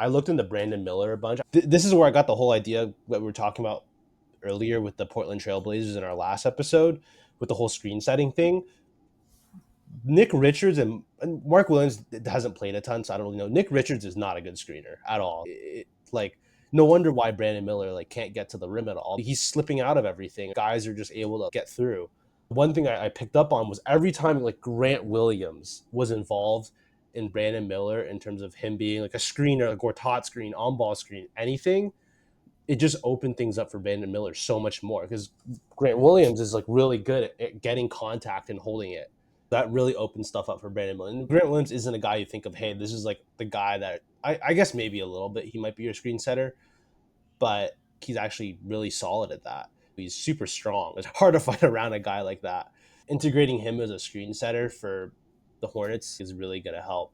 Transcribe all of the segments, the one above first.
I looked into Brandon Miller a bunch. This is where I got the whole idea that we were talking about earlier with the Portland Trailblazers in our last episode with the whole screen setting thing. Nick Richards and Mark Williams hasn't played a ton, so I don't really know. Nick Richards is not a good screener at all. Like, no wonder why Brandon Miller like can't get to the rim at all. He's slipping out of everything. Guys are just able to get through. One thing I picked up on was every time like Grant Williams was involved in Brandon Miller in terms of him being like a screener, like Gortat screen, on ball screen, anything, it just opened things up for Brandon Miller so much more because Grant Williams is like really good at getting contact and holding it. That really opens stuff up for Brandon Miller. And Grant Williams isn't a guy you think of, hey, this is like the guy that I guess maybe a little bit he might be your screen setter, but he's actually really solid at that. He's super strong. It's hard to fight around a guy like that. Integrating him as a screen setter for the Hornets is really going to help.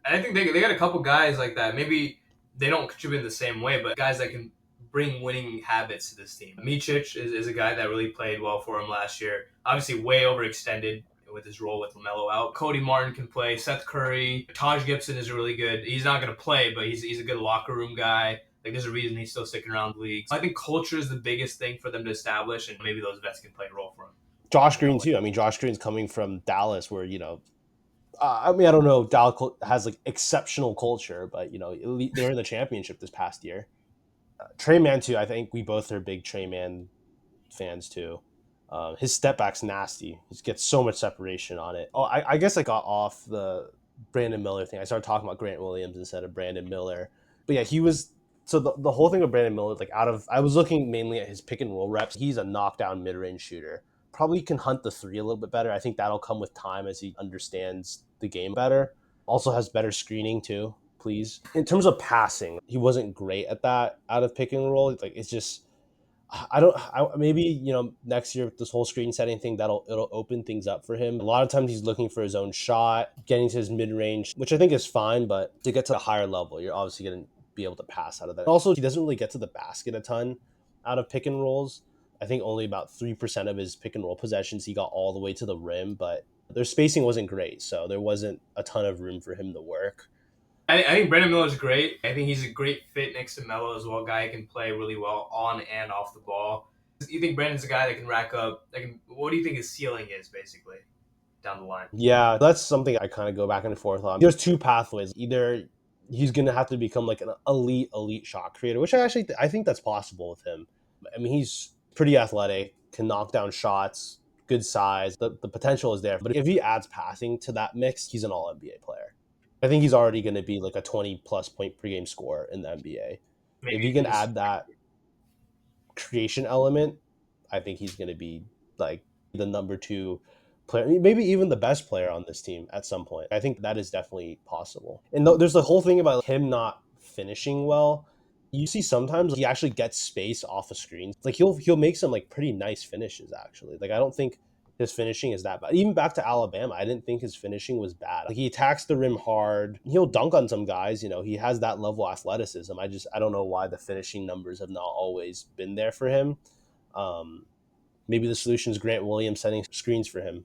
And I think they got a couple guys like that. Maybe they don't contribute in the same way, but guys that can bring winning habits to this team. Micic is a guy that really played well for him last year. Obviously, way overextended with his role with LaMelo out. Cody Martin can play. Seth Curry. Taj Gibson is really good. He's not going to play, but he's a good locker room guy. Like, there's a reason he's still sticking around the league. So I think culture is the biggest thing for them to establish, and maybe those vets can play a role for him. Josh Green, too. I mean, Josh Green's coming from Dallas where, I mean, I don't know if Dallas has like exceptional culture, but, they're in the championship this past year. Tre Mann, too. I think we both are big Tre Mann fans, too. His step back's nasty. He gets so much separation on it. Oh, I guess I got off the Brandon Miller thing. I started talking about Grant Williams instead of Brandon Miller. But yeah, he was so the whole thing with Brandon Miller, like I was looking mainly at his pick and roll reps. He's a knockdown mid range shooter. Probably can hunt the three a little bit better. I think that'll come with time as he understands the game better. Also has better screening too. Please, in terms of passing, he wasn't great at that out of pick and roll. Like it's just maybe next year this whole screen setting thing it'll open things up for him. A lot of times he's looking for his own shot, getting to his mid range, which I think is fine, but to get to a higher level, you're obviously going to be able to pass out of that. Also, he doesn't really get to the basket a ton out of pick and rolls. I think only about 3% of his pick and roll possessions he got all the way to the rim, but their spacing wasn't great, so there wasn't a ton of room for him to work. I think Brandon Miller's great. I think he's a great fit next to Melo as well. Guy who can play really well on and off the ball. You think Brandon's a guy that can rack up? What do you think his ceiling is, basically, down the line? Yeah, that's something I kind of go back and forth on. There's two pathways. Either he's going to have to become like an elite shot creator, which I think that's possible with him. I mean, he's pretty athletic, can knock down shots, good size. The potential is there. But if he adds passing to that mix, he's an all NBA player. I think he's already going to be like a 20 plus point per game scorer in the NBA. If he Maybe can he's add that creation element, I think he's going to be like the number two player, maybe even the best player on this team at some point. I think that is definitely possible. And there's the whole thing about him not finishing well. You see sometimes he actually gets space off a screen. Like he'll make some like pretty nice finishes actually. Like I don't think his finishing is that bad. Even back to Alabama, I didn't think his finishing was bad. Like he attacks the rim hard. He'll dunk on some guys. He has that level of athleticism. I don't know why the finishing numbers have not always been there for him. Maybe the solution is Grant Williams setting screens for him.